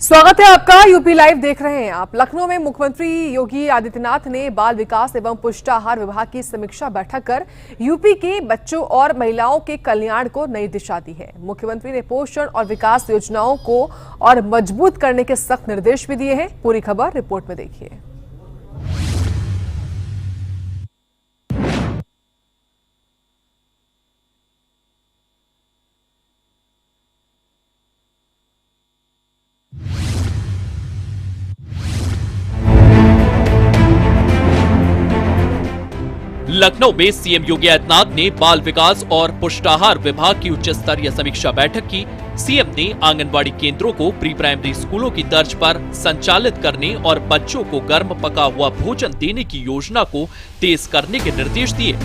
स्वागत है आपका। यूपी लाइव देख रहे हैं आप। लखनऊ में मुख्यमंत्री योगी आदित्यनाथ ने बाल विकास एवं पुष्टाहार विभाग की समीक्षा बैठक कर यूपी के बच्चों और महिलाओं के कल्याण को नई दिशा दी है। मुख्यमंत्री ने पोषण और विकास योजनाओं को और मजबूत करने के सख्त निर्देश भी दिए हैं। पूरी खबर रिपोर्ट में देखिए। लखनऊ में सीएम योगी आदित्यनाथ ने बाल विकास और पुष्टाहार विभाग की उच्च स्तरीय समीक्षा बैठक की। सीएम ने आंगनबाड़ी केंद्रों को प्री प्राइमरी स्कूलों की तर्ज पर संचालित करने और बच्चों को गर्म पका हुआ भोजन देने की योजना को तेज करने के निर्देश दिए।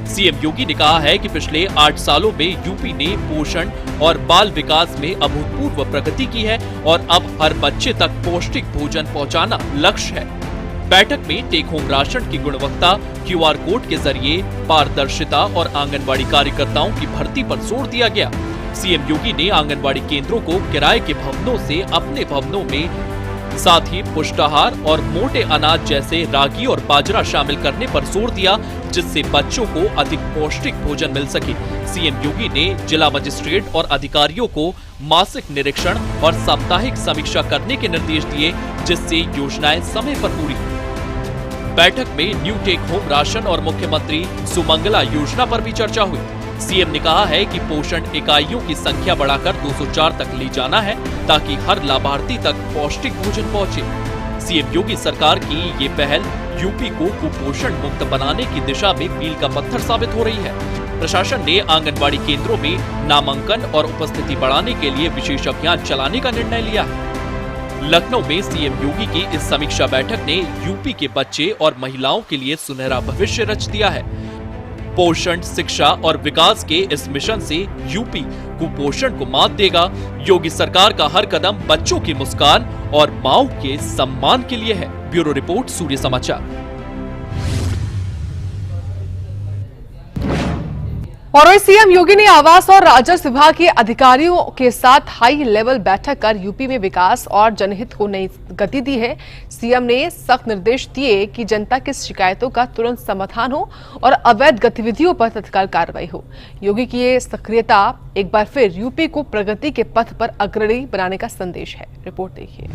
सीएम योगी ने कहा है कि पिछले 8 सालों में यूपी ने पोषण और बाल विकास में अभूतपूर्व प्रगति की है और अब हर बच्चे तक पौष्टिक भोजन पहुंचाना लक्ष्य है। बैठक में टेक होम राशन की गुणवत्ता, क्यूआर कोड के जरिए पारदर्शिता और आंगनबाड़ी कार्यकर्ताओं की भर्ती पर जोर दिया गया। सीएम योगी ने आंगनबाड़ी केंद्रों को किराए के भवनों से अपने भवनों में, साथ ही पुष्टाहार और मोटे अनाज जैसे रागी और बाजरा शामिल करने पर जोर दिया, जिससे बच्चों को अधिक पौष्टिक भोजन मिल सके। सीएम योगी ने जिला मजिस्ट्रेट और अधिकारियों को मासिक निरीक्षण और साप्ताहिक समीक्षा करने के निर्देश दिए, जिससे योजनाएं समय पर पूरी। बैठक में न्यू टेक होम राशन और मुख्यमंत्री सुमंगला योजना पर भी चर्चा हुई। सीएम ने कहा है कि पोषण इकाइयों की संख्या बढ़ाकर 204 तक ले जाना है, ताकि हर लाभार्थी तक पौष्टिक भोजन पहुंचे। सीएम योगी सरकार की ये पहल यूपी को कुपोषण मुक्त बनाने की दिशा में मील का पत्थर साबित हो रही है। प्रशासन ने आंगनबाड़ी केंद्रों में नामांकन और उपस्थिति बढ़ाने के लिए विशेष अभियान चलाने का निर्णय लिया है। लखनऊ में सीएम योगी की इस समीक्षा बैठक ने यूपी के बच्चे और महिलाओं के लिए सुनहरा भविष्य रच दिया है। पोषण, शिक्षा और विकास के इस मिशन से यूपी कुपोषण को मात देगा। योगी सरकार का हर कदम बच्चों की मुस्कान और माओ के सम्मान के लिए है। ब्यूरो रिपोर्ट, सूर्य समाचार। और सीएम योगी ने आवास और राजस्व विभाग के अधिकारियों के साथ हाई लेवल बैठक कर यूपी में विकास और जनहित को नई गति दी है। सीएम ने सख्त निर्देश दिए कि जनता की शिकायतों का तुरंत समाधान हो और अवैध गतिविधियों पर तत्काल कार्रवाई हो। योगी की ये सक्रियता एक बार फिर यूपी को प्रगति के पथ पर अग्रणी बनाने का संदेश है। रिपोर्ट देखिए।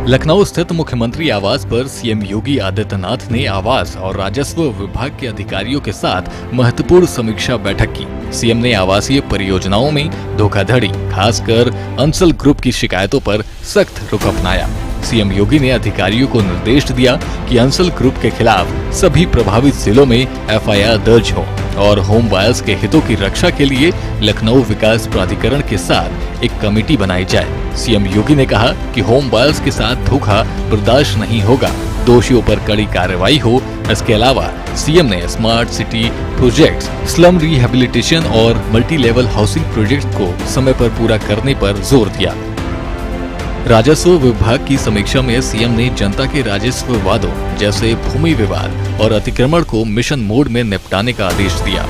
लखनऊ स्थित मुख्यमंत्री आवास पर सीएम योगी आदित्यनाथ ने आवास और राजस्व विभाग के अधिकारियों के साथ महत्वपूर्ण समीक्षा बैठक की। सीएम ने आवासीय परियोजनाओं में धोखाधड़ी, खासकर अंसल ग्रुप की शिकायतों पर सख्त रुख अपनाया। सीएम योगी ने अधिकारियों को निर्देश दिया कि अंसल ग्रुप के खिलाफ सभी प्रभावित जिलों में एफआईआर दर्ज हो और होम बायर्स के हितों की रक्षा के लिए लखनऊ विकास प्राधिकरण के साथ एक कमेटी बनाई जाए। सीएम योगी ने कहा कि होम बायर्स के साथ धोखा बर्दाश्त नहीं होगा, दोषियों पर कड़ी कार्रवाई हो। इसके अलावा सीएम ने smart city projects, slum rehabilitation और मल्टी लेवल हाउसिंग प्रोजेक्ट को समय पर पूरा करने पर जोर दिया। राजस्व विभाग की समीक्षा में सीएम ने जनता के राजस्व वादों जैसे भूमि विवाद और अतिक्रमण को मिशन मोड में निपटाने का आदेश दिया।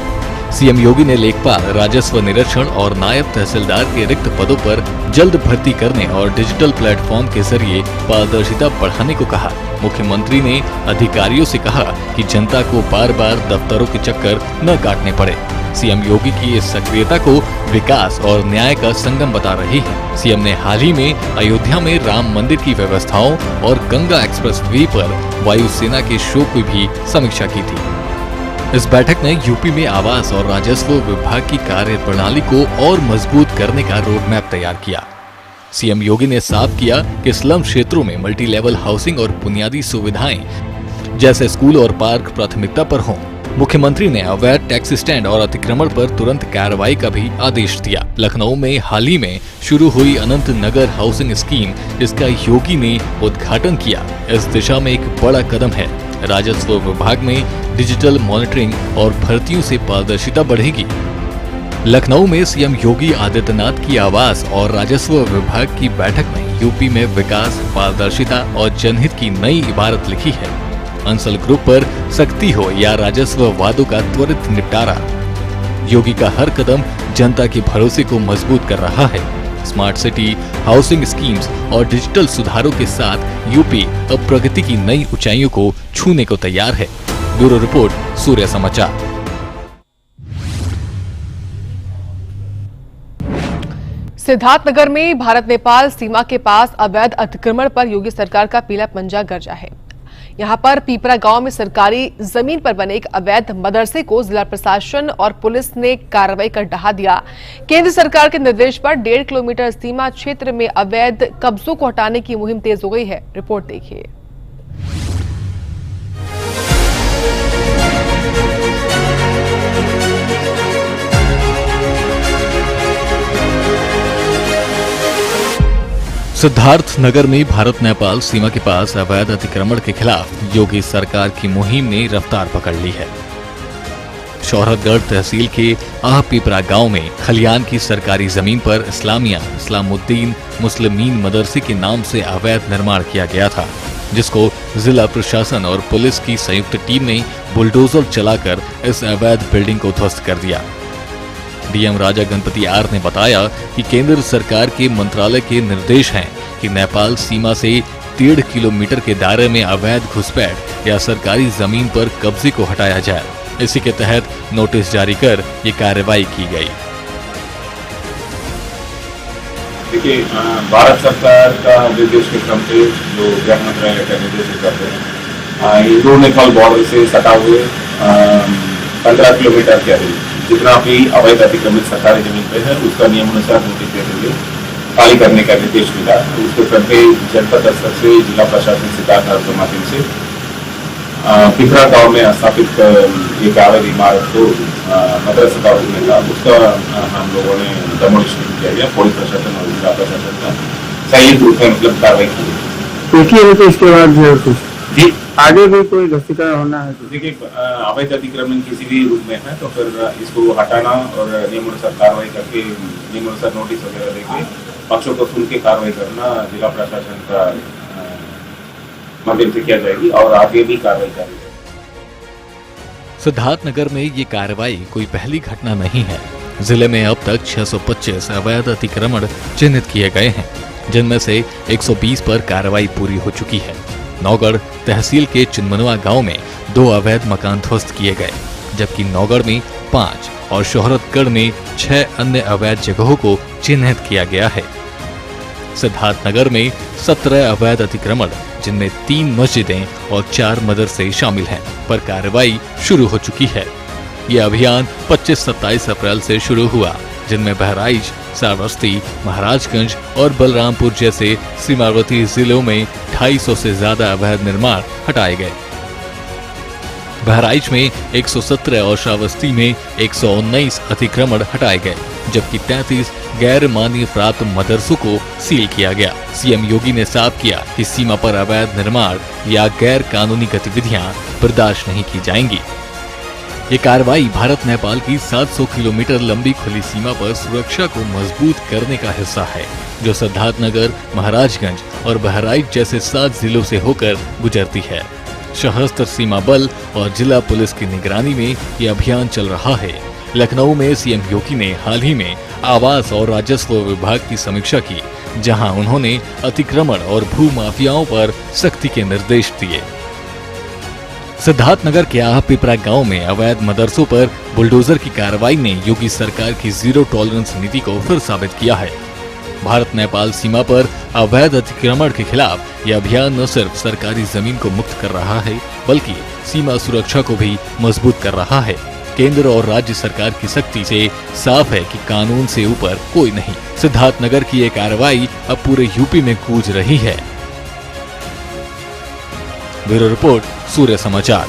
सीएम योगी ने लेखपाल, राजस्व निरीक्षण और नायब तहसीलदार के रिक्त पदों पर जल्द भर्ती करने और डिजिटल प्लेटफॉर्म के जरिए पारदर्शिता बढ़ाने को कहा। मुख्यमंत्री ने अधिकारियों से कहा कि जनता को बार बार दफ्तरों के चक्कर न काटने पड़े। सीएम योगी की इस सक्रियता को विकास और न्याय का संगम बता रही है। सीएम ने हाल ही में अयोध्या में राम मंदिर की व्यवस्थाओं और गंगा एक्सप्रेसवे पर वायुसेना के शो की भी समीक्षा की थी। इस बैठक में यूपी में आवास और राजस्व विभाग की कार्य प्रणाली को और मजबूत करने का रोड मैप तैयार किया। सीएम योगी ने साफ किया कि स्लम क्षेत्रों में मल्टी लेवल हाउसिंग और बुनियादी सुविधाएं जैसे स्कूल और पार्क प्राथमिकता पर हों। मुख्यमंत्री ने अवैध टैक्सी स्टैंड और अतिक्रमण पर तुरंत कार्रवाई का भी आदेश दिया। लखनऊ में हाल ही में शुरू हुई अनंत नगर हाउसिंग स्कीम, जिसका योगी ने उद्घाटन किया, इस दिशा में एक बड़ा कदम है। राजस्व विभाग में डिजिटल मॉनिटरिंग और भर्तियों से पारदर्शिता बढ़ेगी। लखनऊ में सीएम योगी आदित्यनाथ की आवास और राजस्व विभाग की बैठक में यूपी में विकास, पारदर्शिता और जनहित की नई इबारत लिखी है। अंसल ग्रुप पर सख्ती हो या राजस्व वादों का त्वरित निपटारा। योगी का हर कदम जनता के भरोसे को मजबूत कर रहा है। स्मार्ट सिटी, हाउसिंग स्कीम्स और डिजिटल सुधारों के साथ यूपी अब प्रगति की नई ऊंचाइयों को छूने को तैयार है। ब्यूरो रिपोर्ट, सूर्य समाचार। सिद्धार्थनगर में भारत नेपाल सीमा के पास अवैध अतिक्रमण पर योगी सरकार का पीला पंजा गरजा है। यहां पर पीपरा गांव में सरकारी जमीन पर बने एक अवैध मदरसे को जिला प्रशासन और पुलिस ने कार्रवाई कर ढहा दिया। केंद्र सरकार के निर्देश पर 1.5 किलोमीटर सीमा क्षेत्र में अवैध कब्जों को हटाने की मुहिम तेज हो गई है। रिपोर्ट देखिए। सिद्धार्थ नगर में भारत नेपाल सीमा के पास अवैध अतिक्रमण के खिलाफ योगी सरकार की मुहिम ने रफ्तार पकड़ ली है। शौहरतगढ़ तहसील के आह पीपरा गांव में खलियान की सरकारी जमीन पर इस्लामिया इस्लामुद्दीन मुस्लिमीन मदरसे के नाम से अवैध निर्माण किया गया था, जिसको जिला प्रशासन और पुलिस की संयुक्त टीम ने बुलडोजर चलाकर इस अवैध बिल्डिंग को ध्वस्त कर दिया। डीएम राजा गणपति आर ने बताया कि केंद्र सरकार के मंत्रालय के निर्देश हैं कि नेपाल सीमा से 1.5 किलोमीटर के दायरे में अवैध घुसपैठ या सरकारी जमीन पर कब्जे को हटाया जाए। इसी के तहत नोटिस जारी कर ये कार्रवाई की गई। देखिए, भारत सरकार का निर्देश के क्रम से जो गृह मंत्रालय का निर्देश करते हैं, इंडो नेपाल बॉर्डर से सटा हुए 15 किलोमीटर के अधीन जितना भी अवैध अतिक्रमित सरकारी जमीन पे है उसका नियमानुसार नोटिस देते हुए खाली करने का निर्देश मिला। उसके क्रम जनपद स्तर से जिला प्रशासन सिद्धार्थनगर के माध्यम से पिपरा गांव में स्थापित एक अवैध इमारत को मदरसे का रूप में था, उसका हम लोगों ने डेमोलिशन किया गया। पुलिस प्रशासन और जिला प्रशासन का संयुक्त रूप में मतलब कार्रवाई की। इसके बाद जी आगे भी कोई दस्तीकरण होना है? देखिए, अवैध अतिक्रमण किसी भी रूप में है तो फिर इसको हटाना और नियमानुसार कार्रवाई करके नियमानुसार नोटिस वगैरह देके पक्षों को सुन के कार्रवाई करना जिला प्रशासन का माध्यम से किया जाएगी और आगे भी कार्रवाई करेगी। सिद्धार्थनगर में ये कार्रवाई कोई पहली घटना नहीं है। जिले में अब तक 625 अवैध अतिक्रमण चिन्हित किए गए हैं, जिनमें से 120 पर कार्रवाई पूरी हो चुकी है। नौगढ़ तहसील के चिनमनवा गांव में 2 अवैध मकान ध्वस्त किए गए, जबकि नौगढ़ में 5 और शौहरतगढ़ में 6 अन्य अवैध जगहों को चिन्हित किया गया है। सिद्धार्थनगर में 17 अवैध अतिक्रमण, जिनमें 3 मस्जिदें और 4 मदरसे शामिल हैं, पर कार्रवाई शुरू हो चुकी है। ये अभियान 25-27 अप्रैल से शुरू हुआ, जिनमें बहराइच, श्रावस्ती, महाराजगंज और बलरामपुर जैसे सीमावर्ती जिलों में 250 से ज्यादा अवैध निर्माण हटाए गए। बहराइच में 117 और श्रावस्ती में 119 अतिक्रमण हटाए गए, जबकि 33 गैर मान्य प्राप्त मदरसों को सील किया गया। सीएम योगी ने साफ किया कि सीमा पर अवैध निर्माण या गैर कानूनी गतिविधियां बर्दाश्त नहीं की जाएंगी। ये कार्रवाई भारत नेपाल की 700 किलोमीटर लंबी खुली सीमा पर सुरक्षा को मजबूत करने का हिस्सा है, जो सिद्धार्थनगर, महाराजगंज और बहराइच जैसे 7 जिलों से होकर गुजरती है। सशस्त्र सीमा बल और जिला पुलिस की निगरानी में ये अभियान चल रहा है। लखनऊ में सीएम योगी ने हाल ही में आवास और राजस्व विभाग की समीक्षा की, जहां उन्होंने अतिक्रमण और भू माफियाओं पर सख्ती के निर्देश दिए। सिद्धार्थनगर के आह पिपरा गांव में अवैध मदरसों पर बुलडोजर की कार्रवाई ने योगी सरकार की जीरो टॉलरेंस नीति को फिर साबित किया है। भारत नेपाल सीमा पर अवैध अतिक्रमण के खिलाफ यह अभियान न सिर्फ सरकारी जमीन को मुक्त कर रहा है, बल्कि सीमा सुरक्षा को भी मजबूत कर रहा है। केंद्र और राज्य सरकार की सख्ती से साफ है कि कानून से ऊपर कोई नहीं। सिद्धार्थनगर की ये कार्रवाई अब पूरे यूपी में गूंज रही है। ब्यूरो रिपोर्ट, सूर्य समाचार।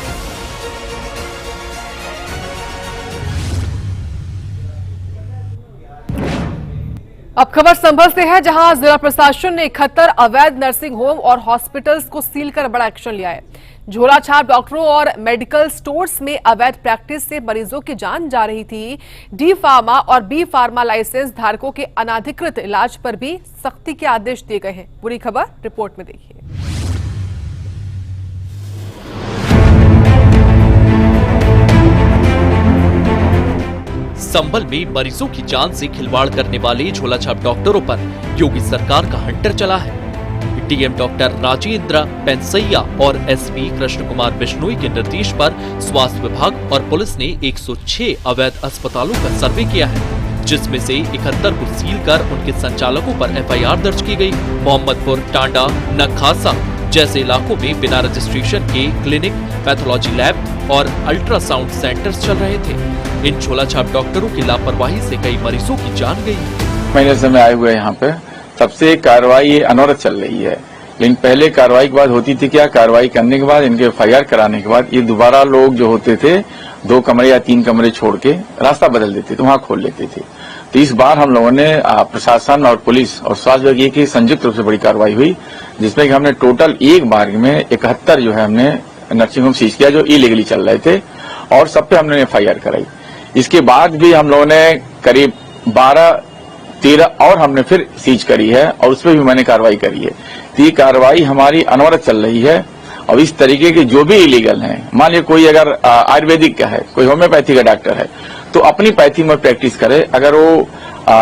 अब खबर संभल से है, जहां जिला प्रशासन ने 71 अवैध नर्सिंग होम और हॉस्पिटल्स को सील कर बड़ा एक्शन लिया है। झोलाछाप डॉक्टरों और मेडिकल स्टोर्स में अवैध प्रैक्टिस से मरीजों की जान जा रही थी। डी फार्मा और बी फार्मा लाइसेंस धारकों के अनाधिकृत इलाज पर भी सख्ती के आदेश दिए गए हैं। पूरी खबर रिपोर्ट में देखिए। संभल में मरीजों की जान से खिलवाड़ करने वाले झोलाछाप डॉक्टरों पर योगी सरकार का हंटर चला है। डीएम डॉक्टर राजेंद्र पेंसैया और एसपी कृष्ण कुमार बिश्नोई के निर्देश पर स्वास्थ्य विभाग और पुलिस ने 106 अवैध अस्पतालों का सर्वे किया है, जिसमें से 71 को सील कर उनके संचालकों पर एफआईआर दर्ज की गई। मोहम्मदपुर, टांडा, नखासा जैसे इलाकों में बिना रजिस्ट्रेशन के क्लिनिक, पैथोलॉजी लैब और अल्ट्रासाउंड सेंटर्स चल रहे थे। इन झोलाछाप डॉक्टरों की लापरवाही से कई मरीजों की जान गई। महीने से मैं आए हुए यहाँ पे, तब से कार्रवाई ये अनवरत चल रही है। लेकिन पहले कार्रवाई के बाद होती थी क्या, कार्रवाई करने के बाद इनके एफआईआर कराने के बाद ये दोबारा लोग जो होते थे 2 कमरे या 3 कमरे छोड़ के रास्ता बदल देते थे, वहां खोल लेते थे। तो इस बार हम लोगों ने प्रशासन और पुलिस और स्वास्थ्य विभाग की संयुक्त रूप से बड़ी कार्रवाई हुई, जिसमें कि हमने टोटल एक बार में 71 जो है हमने नर्सिंग होम सीज किया जो इलीगली चल रहे थे, और सब पे हमने एफआईआर कराई। इसके बाद भी हम लोगों ने करीब 12-13 और हमने फिर सीज करी है, और उस पर भी मैंने कार्रवाई करी है। तो ये कार्रवाई हमारी अनवरत चल रही है। और इस तरीके के जो भी इलीगल हैं, मान लीजिए कोई अगर आयुर्वेदिक का है, कोई होम्योपैथी का डॉक्टर है, तो अपनी पैथी में प्रैक्टिस करे। अगर वो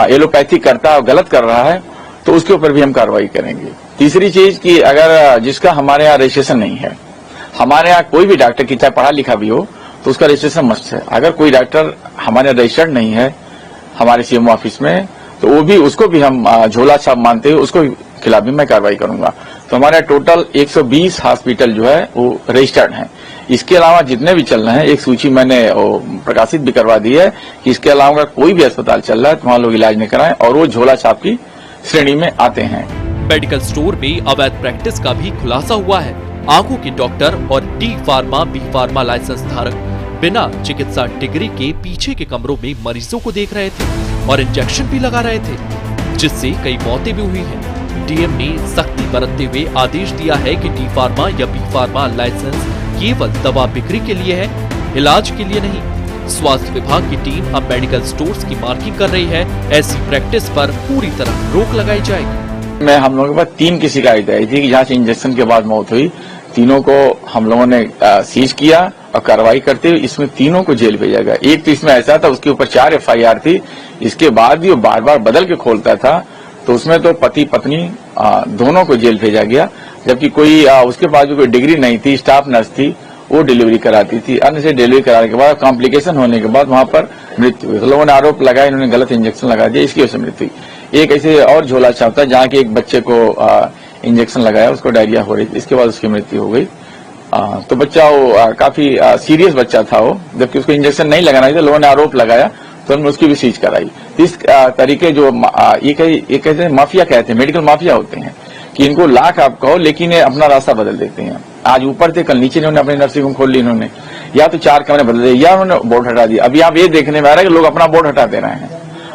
एलोपैथी करता है, गलत कर रहा है, तो उसके ऊपर भी हम कार्रवाई करेंगे। तीसरी चीज कि अगर जिसका हमारे यहाँ रजिस्ट्रेशन नहीं है, हमारे यहाँ कोई भी डॉक्टर की चाहे पढ़ा लिखा भी हो तो उसका रजिस्ट्रेशन मस्ट है। अगर कोई डॉक्टर हमारे रजिस्टर्ड नहीं है हमारे सीएमओ ऑफिस में, तो वो भी उसको भी हम झोला छाप मानते हुए उसको खिलाफ भी मैं कार्रवाई करूंगा। तो हमारे टोटल 120 हॉस्पिटल जो है वो रजिस्टर्ड हैं। इसके अलावा जितने भी चल रहे हैं, एक सूची मैंने प्रकाशित भी करवा दी है कि इसके अलावा कोई भी अस्पताल चल रहा है तो वहां लोग इलाज नहीं कराएं, और वो झोला छाप की श्रेणी में आते हैं। मेडिकल स्टोर में अवैध प्रैक्टिस का भी खुलासा हुआ है। आंखों के डॉक्टर और D pharma, B pharma licence धारक बिना चिकित्सा डिग्री के पीछे के कमरों में मरीजों को देख रहे थे और इंजेक्शन भी लगा रहे थे, जिससे कई मौतें भी हुई हैं। डीएम ने सख्ती बरतते हुए आदेश दिया है कि डी फार्मा या बी फार्मा लाइसेंस केवल दवा बिक्री के लिए है, इलाज के लिए नहीं। स्वास्थ्य विभाग की टीम अब मेडिकल स्टोर्स की मार्किंग कर रही है। ऐसी प्रैक्टिस पर पूरी तरह रोक लगाई जाएगी। मैं हम लोगों के पास 3 की शिकायत आई थी कि जहाँ से इंजेक्शन के बाद मौत हुई, तीनों को हम लोगों ने सीज किया और कार्रवाई करते हुए इसमें तीनों को जेल भेजा गया। एक तो इसमें ऐसा था, उसके ऊपर 4 एफआईआर थी। इसके बाद भी वो बार बार बदल के खोलता था, तो उसमें तो पति पत्नी दोनों को जेल भेजा गया। जबकि कोई उसके पास भी कोई डिग्री नहीं थी, स्टाफ नर्स थी, वो डिलीवरी कराती थी। अन्य से डिलीवरी कराने के बाद कॉम्प्लिकेशन होने के बाद वहां पर मृत्यु हुई। तो लोगों ने आरोप लगाया इन्होंने गलत इंजेक्शन लगा दिया, इसकी वजह से मृत्यु हुई। एक ऐसे और झोला छाप था जहाँ के एक बच्चे को इंजेक्शन लगाया, उसको डायरिया हो रही थी, इसके बाद उसकी मृत्यु हो गई। तो बच्चा वो काफी सीरियस बच्चा था वो, जबकि उसको इंजेक्शन नहीं लगाना था। लोगों ने आरोप लगाया तो हमने उसकी भी सीज कराई। इस तरीके जो ये कहते माफिया कहते हैं, मेडिकल माफिया होते हैं कि इनको लाख आप कहो लेकिन ये अपना रास्ता बदल देते हैं। आज ऊपर थे, कल नीचे इन्होंने अपनी नर्सिंग होम खोल ली इन्होंने, या तो 4 कमरे बदल दिए या उन्होंने बोर्ड हटा दिया। अभी आप ये देखने में आ रहा है कि लोग अपना बोर्ड हटा दे रहे हैं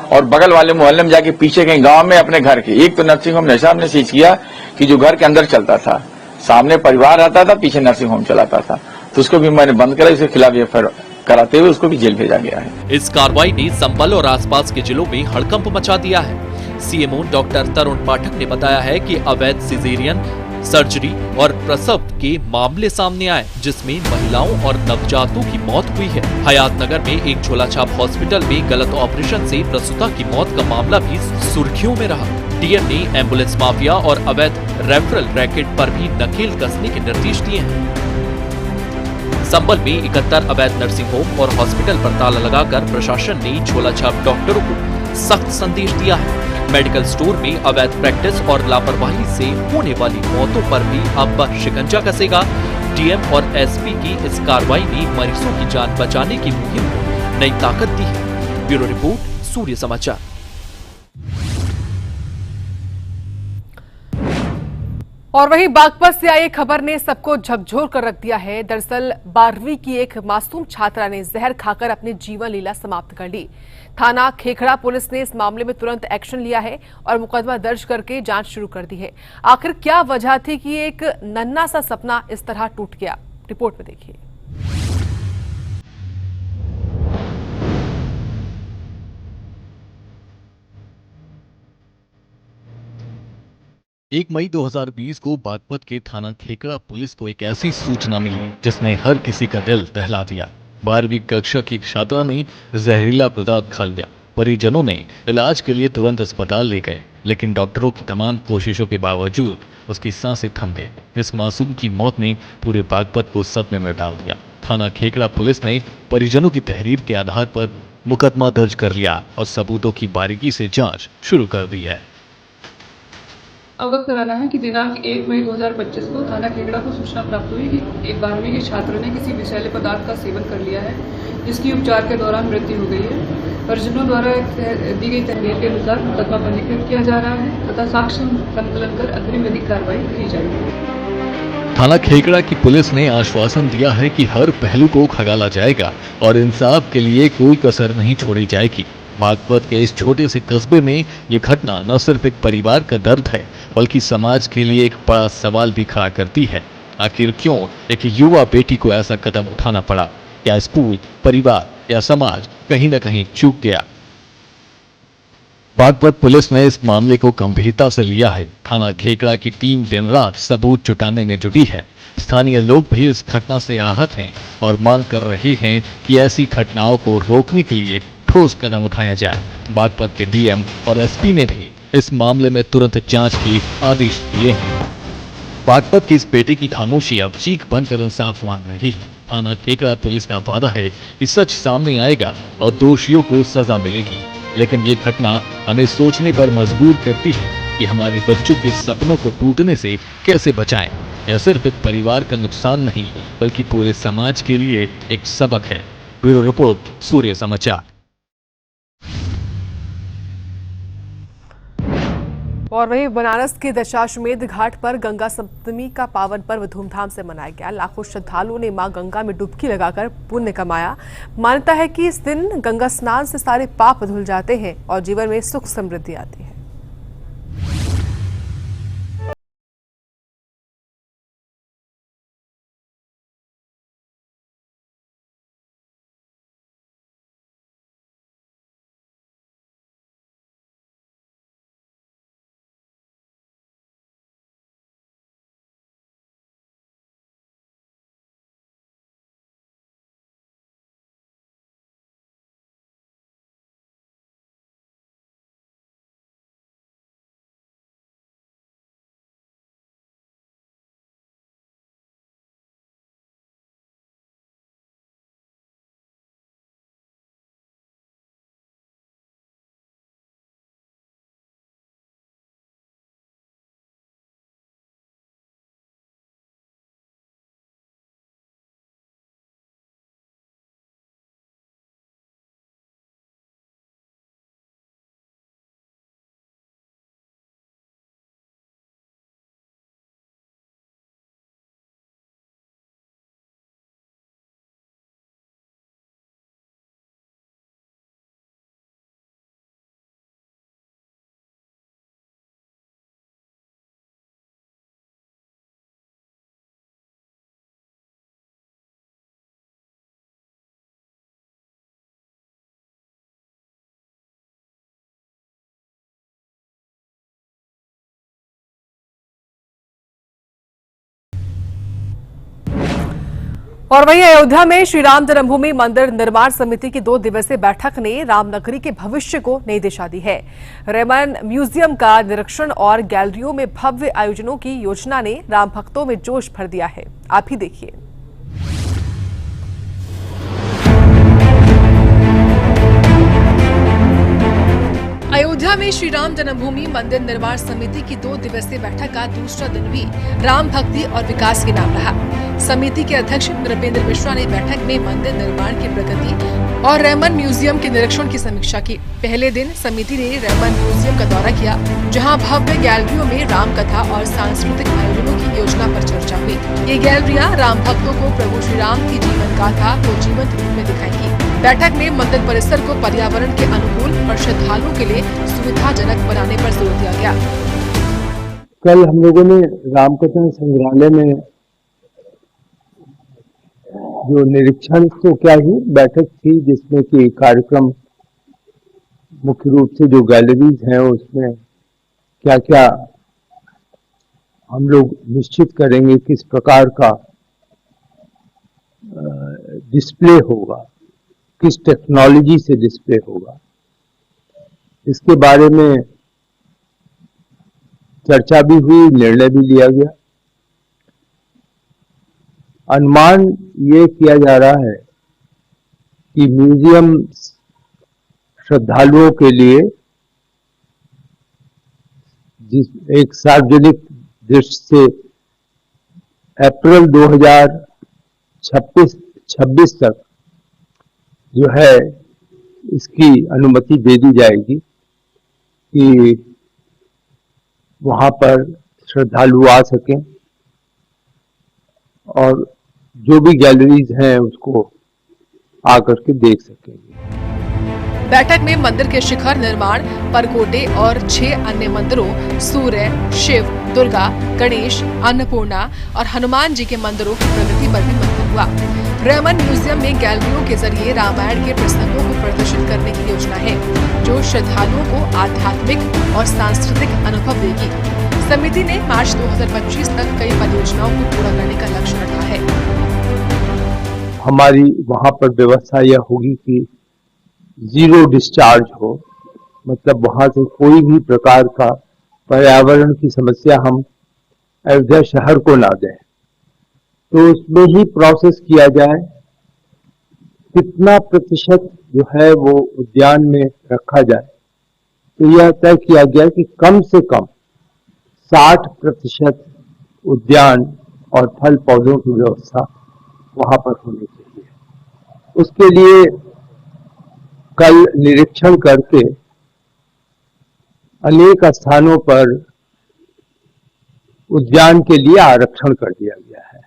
और बगल वाले मोहल्ले में जाके पीछे कहीं गांव में अपने घर के एक तो नर्सिंग होम ऐसा हमने सीज किया कि जो घर के अंदर चलता था, सामने परिवार रहता था, पीछे नर्सिंग होम चलाता था, तो उसको भी मैंने बंद करा। इसके खिलाफ एफआईआर कराते हुए उसको भी जेल भेजा गया है। इस कार्रवाई ने संभल और आसपास के जिलों में हड़कंप मचा दिया है। सीएमओ डॉक्टर तरुण पाठक ने बताया है कि अवैध सिजेरियन, सर्जरी और प्रसव के मामले सामने आए, जिसमें महिलाओं और नवजातों की मौत हुई है। हयातनगर में एक झोलाछाप हॉस्पिटल में गलत ऑपरेशन से प्रसूता की मौत का मामला भी सुर्खियों में रहा। डीएम ने एम्बुलेंस माफिया और अवैध रेफरल रैकेट पर भी नकेल कसने के निर्देश दिए हैं। संभल में 71 अवैध नर्सिंग होम और हॉस्पिटल पर ताला लगाकर प्रशासन ने झोलाछाप डॉक्टरों को सख्त संदेश दिया है। मेडिकल स्टोर में अवैध प्रैक्टिस और लापरवाही से होने वाली मौतों पर भी अब शिकंजा कसेगा। डीएम और एसपी की इस कार्रवाई ने मरीजों की जान बचाने की मुहिम को नई ताकत दी है। ब्यूरो रिपोर्ट, सूर्य समाचार। और वहीं बागपत से आई खबर ने सबको झकझोर कर रख दिया है। दरअसल 12वीं की एक मासूम छात्रा ने जहर खाकर अपनी जीवन लीला समाप्त कर ली। थाना खेखड़ा पुलिस ने इस मामले में तुरंत एक्शन लिया है और मुकदमा दर्ज करके जांच शुरू कर दी है। आखिर क्या वजह थी कि एक नन्हा सा सपना इस तरह टूट गया, रिपोर्ट में देखिए। 1 मई 2020 को बागपत के थाना खेकड़ा पुलिस को एक ऐसी सूचना मिली जिसने हर किसी का दिल दहला दिया। 12वीं कक्षा की छात्रा ने जहरीला पदार्थ खा लिया। परिजनों ने इलाज के लिए तुरंत अस्पताल ले गए, लेकिन डॉक्टरों की तमाम कोशिशों के बावजूद उसकी सांसें थम गई। इस मासूम की मौत ने पूरे बागपत को सदमे में डाल दिया। थाना खेकड़ा पुलिस ने परिजनों की तहरीर के आधार पर मुकदमा दर्ज कर लिया और सबूतों की बारीकी से जांच शुरू कर दी है। अवगत कराना है कि दिनांक 1 मई 2025 को थाना खेगड़ा को सूचना प्राप्त हुई कि एक 12वीं के छात्र ने किसी विषैले पदार्थ का सेवन कर लिया है, जिसकी उपचार के दौरान मृत्यु हो गई है। परिजनों द्वारा दी गई तहरीर के अनुसार मुकदमा पंजीकृत किया जा रहा है तथा साक्ष्य संकलन कर अग्रिम विधिक कार्रवाई की जाएगी। थाना खेकड़ा की पुलिस ने आश्वासन दिया है कि हर पहलू को खंगाला जाएगा और इंसाफ के लिए कोई कसर नहीं छोड़ी जाएगी। बागपत के इस छोटे से कस्बे में ये घटना न सिर्फ एक परिवार का दर्द है, बल्कि समाज के लिए एक बड़ा सवाल भी खड़ा करती है। आखिर क्यों एक युवा बेटी को ऐसा कदम उठाना पड़ा? क्या स्कूल, परिवार या समाज कहीं न कहीं चूक गया? बागपत पुलिस ने इस मामले को गंभीरता से लिया है। थाना खेकड़ा की टीम दिन रात सबूत जुटाने में जुटी है। स्थानीय लोग भी इस घटना से आहत हैं और मांग कर रहे हैं कि ऐसी घटनाओं को रोकने के लिए ठोस कदम उठाया जाए। बागपत के डीएम और एसपी ने भी इस मामले में तुरंत जांच के आदेश दिए हैं। बागपत की इस बेटे की खामोशी अब चीख बनकर इंसाफ मांग रही है। थाना खेकड़ा पुलिस का वादा है कि सच सामने आएगा और दोषियों को सजा मिलेगी। लेकिन ये घटना हमें सोचने पर मजबूर करती है कि हमारे बच्चों के सपनों को टूटने से कैसे बचाएं। यह सिर्फ एक परिवार का नुकसान नहीं, बल्कि पूरे समाज के लिए एक सबक है। ब्यूरो रिपोर्ट, सूर्य समाचार। और वहीं बनारस के दशाश्वमेध घाट पर गंगा सप्तमी का पावन पर्व धूमधाम से मनाया गया। लाखों श्रद्धालुओं ने मां गंगा में डुबकी लगाकर पुण्य कमाया। मान्यता है कि इस दिन गंगा स्नान से सारे पाप धुल जाते हैं और जीवन में सुख समृद्धि आती है। और वहीं अयोध्या में श्री राम जन्मभूमि मंदिर निर्माण समिति की 2 दिवसीय बैठक ने रामनगरी के भविष्य को नई दिशा दी है। रेमन म्यूजियम का निरीक्षण और गैलरियों में भव्य आयोजनों की योजना ने राम भक्तों में जोश भर दिया है। आप ही देखिए। अयोध्या में श्री राम जन्मभूमि मंदिर निर्माण समिति की 2 दिवसीय बैठक का दूसरा दिन भी राम भक्ति और विकास के नाम रहा। समिति के अध्यक्ष नृपेंद्र मिश्रा ने बैठक में मंदिर निर्माण की प्रगति और रेमन म्यूजियम के निरीक्षण की समीक्षा की। पहले दिन समिति ने रेमन म्यूजियम का दौरा किया, जहां भव्य गैलरियों में राम कथा और सांस्कृतिक आयोजनों की योजना पर चर्चा हुई। ये गैलरियां राम भक्तों को प्रभु श्री राम की जीवन गाथा को जीवंत रूप में दिखाएंगी। बैठक में मंदिर परिसर को पर्यावरण के अनुकूल और श्रद्धालुओं के लिए सुविधाजनक बनाने पर जोर दिया गया। कल हम लोगों ने रामकथा संग्रहालय में जो निरीक्षण तो क्या ही बैठक थी, जिसमें कि कार्यक्रम मुख्य रूप से जो गैलरीज हैं उसमें क्या क्या हम लोग निश्चित करेंगे, किस प्रकार का डिस्प्ले होगा, किस टेक्नोलॉजी से डिस्प्ले होगा, इसके बारे में चर्चा भी हुई, निर्णय भी लिया गया। अनुमान ये किया जा रहा है कि म्यूजियम श्रद्धालुओं के लिए एक सार्वजनिक दृष्टि से अप्रैल 2026 तक जो है इसकी अनुमति दे दी जाएगी कि वहां पर श्रद्धालु आ सकें और जो भी गैलरीज हैं उसको आकर के देख सकेंगे। बैठक में मंदिर के शिखर निर्माण, परकोटे और 6 अन्य मंदिरों सूर्य, शिव, दुर्गा, गणेश, अन्नपूर्णा और हनुमान जी के मंदिरों की प्रगति पर भी मंथन हुआ। रेमन म्यूजियम में गैलरियों के जरिए रामायण के प्रसंगों को प्रदर्शित करने की योजना है, जो श्रद्धालुओं को आध्यात्मिक और सांस्कृतिक अनुभव देगी। समिति ने मार्च 2025 तक कई परियोजनाओं को पूरा करने का लक्ष्य रखा है। हमारी वहां पर व्यवस्था यह होगी कि जीरो डिस्चार्ज हो, मतलब वहां से कोई भी प्रकार का पर्यावरण की समस्या हम अयोध्या शहर को ना दें। तो उसमें ही प्रोसेस किया जाए, कितना प्रतिशत जो है वो उद्यान में रखा जाए। तो यह तय किया गया कि कम से कम 60% उद्यान और फल पौधों की व्यवस्था वहां पर होनी चाहिए। उसके लिए कल निरीक्षण करके अनेक स्थानों पर उद्यान के लिए आरक्षण कर दिया गया है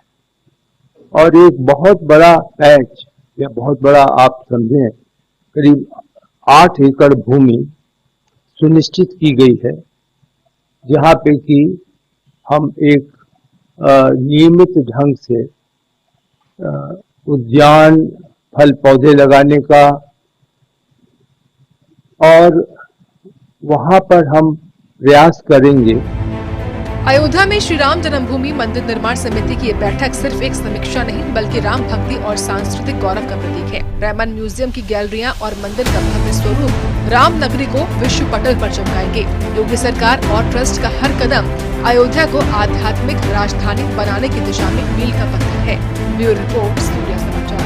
और एक बहुत बड़ा पैच या बहुत बड़ा आप समझें करीब 8 एकड़ भूमि सुनिश्चित की गई है, जहां पे कि हम एक नियमित ढंग से उद्यान, फल पौधे लगाने का और वहां पर हम प्रयास करेंगे। अयोध्या में श्री राम जन्मभूमि मंदिर निर्माण समिति की ये बैठक सिर्फ एक समीक्षा नहीं बल्कि राम भक्ति और सांस्कृतिक गौरव का प्रतीक है। रेमन म्यूजियम की गैलरियां और मंदिर का भव्य स्वरूप राम नगरी को विश्व पटल पर चमकाएंगे। योगी सरकार और ट्रस्ट का हर कदम अयोध्या को आध्यात्मिक राजधानी बनाने की दिशा में मील का पत्थर है। ब्यूरो रिपोर्ट, सूर्या समाचार।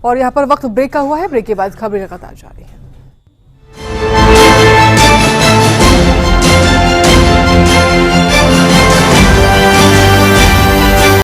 और यहाँ पर वक्त ब्रेक का हुआ है। ब्रेक के बाद खबरें लगातार जारी है।